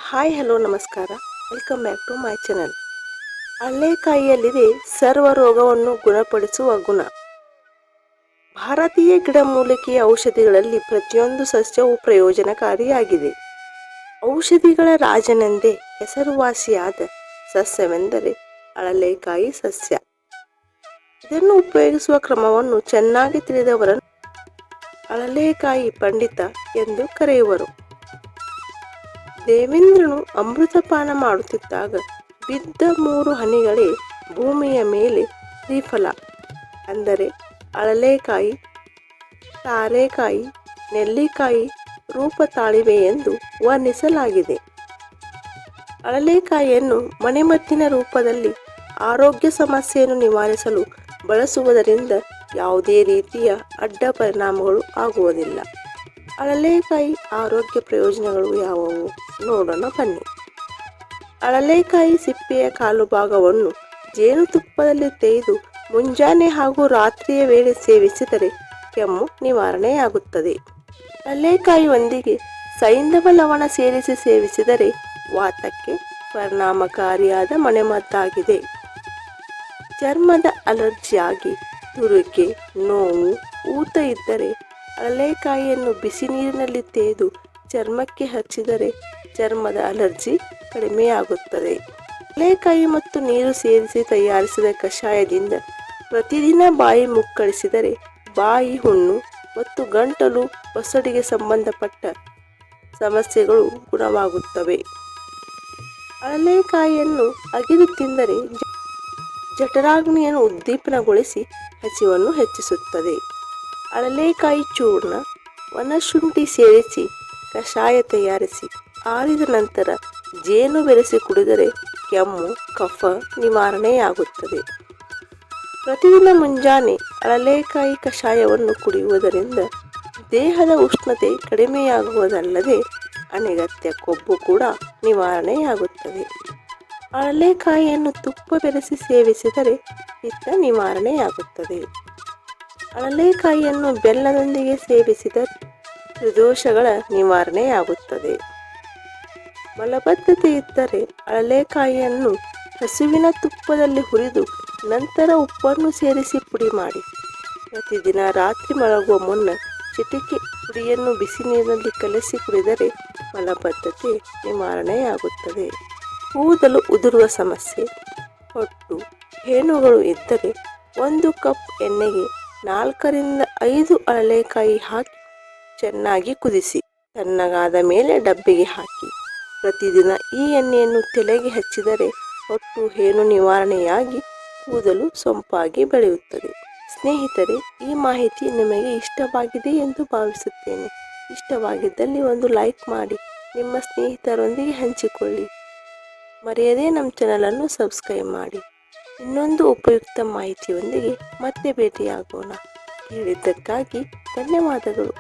Hi hello ನಮಸ್ಕಾರ, welcome back to my channel. ಅರಳೆಕಾಯಿಯಲ್ಲಿದೆ ಸರ್ವ ರೋಗವನ್ನು ಗುಣಪಡಿಸುವ ಗುಣ. ಭಾರತೀಯ ಗಿಡಮೂಲಿಕೆಯ ಔಷಧಿಗಳಲ್ಲಿ ಪ್ರತಿಯೊಂದು ಸಸ್ಯವು ಪ್ರಯೋಜನಕಾರಿಯಾಗಿದೆ. ಔಷಧಿಗಳ ರಾಜನೆಂದೇ ಹೆಸರುವಾಸಿಯಾದ ಸಸ್ಯವೆಂದರೆ ಅರಳೆಕಾಯಿ ಸಸ್ಯ. ಇದನ್ನು ಉಪಯೋಗಿಸುವ ಕ್ರಮವನ್ನು ಚೆನ್ನಾಗಿ ತಿಳಿದವರನ್ನು ಅರಳೆಕಾಯಿ ಪಂಡಿತ ಎಂದು ಕರೆಯುವರು. ದೇವೇಂದ್ರನು ಅಮೃತಪಾನ ಮಾಡುತ್ತಿದ್ದಾಗ ಬಿದ್ದ 3 ಹನಿಗಳೇ ಭೂಮಿಯ ಮೇಲೆ ಶ್ರೀಫಲ ಅಂದರೆ ಅರಳೆಕಾಯಿ, ತಾರೆಕಾಯಿ, ನೆಲ್ಲಿಕಾಯಿ ರೂಪ ತಾಳಿವೆ ಎಂದು ವರ್ಣಿಸಲಾಗಿದೆ. ಅರಳೆಕಾಯಿಯನ್ನು ಮನೆಮದ್ದಿನ ರೂಪದಲ್ಲಿ ಆರೋಗ್ಯ ಸಮಸ್ಯೆಯನ್ನು ನಿವಾರಿಸಲು ಬಳಸುವುದರಿಂದ ಯಾವುದೇ ರೀತಿಯ ಅಡ್ಡ ಪರಿಣಾಮಗಳು ಆಗುವುದಿಲ್ಲ. ಅರಳೆಕಾಯಿ ಆರೋಗ್ಯ ಪ್ರಯೋಜನಗಳು ಯಾವುವು ನೋಡೋಣ ಬನ್ನಿ. ಅರಳೆಕಾಯಿ ಸಿಪ್ಪೆಯ ಕಾಲು ಭಾಗವನ್ನು ಜೇನುತುಪ್ಪದಲ್ಲಿ ತೆಗೆದು ಮುಂಜಾನೆ ಹಾಗೂ ರಾತ್ರಿಯ ವೇಳೆ ಸೇವಿಸಿದರೆ ಕೆಮ್ಮು ನಿವಾರಣೆಯಾಗುತ್ತದೆ. ಅರಳೆಕಾಯಿಯೊಂದಿಗೆ ಸೈಂಧವ ಲವಣ ಸೇರಿಸಿ ಸೇವಿಸಿದರೆ ವಾತಕ್ಕೆ ಪರಿಣಾಮಕಾರಿಯಾದ ಮನೆಮದ್ದಾಗಿದೆ. ಚರ್ಮದ ಅಲರ್ಜಿಯಾಗಿ ತುರಿಕೆ, ನೋವು, ಊತ ಇದ್ದರೆ ಅರಳೆಕಾಯಿಯನ್ನು ಬಿಸಿ ನೀರಿನಲ್ಲಿ ತೆಗೆದು ಚರ್ಮಕ್ಕೆ ಹಚ್ಚಿದರೆ ಚರ್ಮದ ಅಲರ್ಜಿ ಕಡಿಮೆಯಾಗುತ್ತದೆ. ಅರಳೆಕಾಯಿ ಮತ್ತು ನೀರು ಸೇರಿಸಿ ತಯಾರಿಸಿದ ಕಷಾಯದಿಂದ ಪ್ರತಿದಿನ ಬಾಯಿ ಮುಕ್ಕಳಿಸಿದರೆ ಬಾಯಿ ಹುಣ್ಣು ಮತ್ತು ಗಂಟಲು ಒಸಡಿಗೆ ಸಂಬಂಧಪಟ್ಟ ಸಮಸ್ಯೆಗಳು ಗುಣವಾಗುತ್ತವೆ. ಅರಳೆಕಾಯಿಯನ್ನು ಅಗಿದು ತಿಂದರೆ ಜಠರಾಗ್ನಿಯನ್ನು ಉದ್ದೀಪನಗೊಳಿಸಿ ಹಸಿವನ್ನು ಹೆಚ್ಚಿಸುತ್ತದೆ. ಅರಳೆಕಾಯಿ ಚೂರ್ಣ, ಒಣಶುಂಠಿ ಸೇರಿಸಿ ಕಷಾಯ ತಯಾರಿಸಿ ಆರಿದ ನಂತರ ಜೇನು ಬೆರೆಸಿ ಕುಡಿದರೆ ಕೆಮ್ಮು, ಕಫ ನಿವಾರಣೆಯಾಗುತ್ತದೆ. ಪ್ರತಿದಿನ ಮುಂಜಾನೆ ಅರಳೆಕಾಯಿ ಕಷಾಯವನ್ನು ಕುಡಿಯುವುದರಿಂದ ದೇಹದ ಉಷ್ಣತೆ ಕಡಿಮೆಯಾಗುವುದಲ್ಲದೆ ಅನಗತ್ಯ ಕೊಬ್ಬು ಕೂಡ ನಿವಾರಣೆಯಾಗುತ್ತದೆ. ಅರಳೆಕಾಯಿಯನ್ನು ತುಪ್ಪ ಬೆರೆಸಿ ಸೇವಿಸಿದರೆ ಪಿತ್ತ ನಿವಾರಣೆಯಾಗುತ್ತದೆ. ಅರಳೆಕಾಯಿಯನ್ನು ಬೆಲ್ಲದೊಂದಿಗೆ ಸೇವಿಸಿದರೆ ಹೃದೋಷಗಳ ನಿವಾರಣೆಯಾಗುತ್ತದೆ. ಮಲಬದ್ಧತೆ ಇದ್ದರೆ ಅರಳೆಕಾಯಿಯನ್ನು ಹಸುವಿನ ತುಪ್ಪದಲ್ಲಿ ಹುರಿದು ನಂತರ ಉಪ್ಪನ್ನು ಸೇರಿಸಿ ಪುಡಿ ಮಾಡಿ ಪ್ರತಿದಿನ ರಾತ್ರಿ ಮಲಗುವ ಮುನ್ನ ಚಿಟಿಕೆ ಪುಡಿಯನ್ನು ಬಿಸಿ ನೀರಿನಲ್ಲಿ ಕಲಸಿ ಕುಡಿದರೆ ಮಲಬದ್ಧತೆ ನಿವಾರಣೆಯಾಗುತ್ತದೆ. ಕೂದಲು ಉದುರುವ ಸಮಸ್ಯೆ, ಹೊಟ್ಟು, ಹೇನುಗಳು ಇದ್ದರೆ 1 ಕಪ್ ಎಣ್ಣೆಗೆ 4 ರಿಂದ 5 ಅರಳೆಕಾಯಿ ಹಾಕಿ ಚೆನ್ನಾಗಿ ಕುದಿಸಿ ತಣ್ಣಗಾದ ಮೇಲೆ ಡಬ್ಬಿಗೆ ಹಾಕಿ ಪ್ರತಿದಿನ ಈ ಎಣ್ಣೆಯನ್ನು ತಲೆಗೆ ಹಚ್ಚಿದರೆ ಹೊಟ್ಟು, ಹೇನು ನಿವಾರಣೆಯಾಗಿ ಕೂದಲು ಸೊಂಪಾಗಿ ಬೆಳೆಯುತ್ತದೆ. ಸ್ನೇಹಿತರೆ, ಈ ಮಾಹಿತಿ ನಿಮಗೆ ಇಷ್ಟವಾಗಿದೆ ಎಂದು ಭಾವಿಸುತ್ತೇನೆ. ಇಷ್ಟವಾಗಿದ್ದಲ್ಲಿ ಒಂದು ಲೈಕ್ ಮಾಡಿ ನಿಮ್ಮ ಸ್ನೇಹಿತರೊಂದಿಗೆ ಹಂಚಿಕೊಳ್ಳಿ. ಮರೆಯದೇ ನಮ್ಮ ಚಾನಲನ್ನು ಸಬ್ಸ್ಕ್ರೈಬ್ ಮಾಡಿ. ಇನ್ನೊಂದು ಉಪಯುಕ್ತ ಮಾಹಿತಿಯೊಂದಿಗೆ ಮತ್ತೆ ಭೇಟಿಯಾಗೋಣ. ಹೇಳಿದ್ದಕ್ಕಾಗಿ ಧನ್ಯವಾದಗಳು.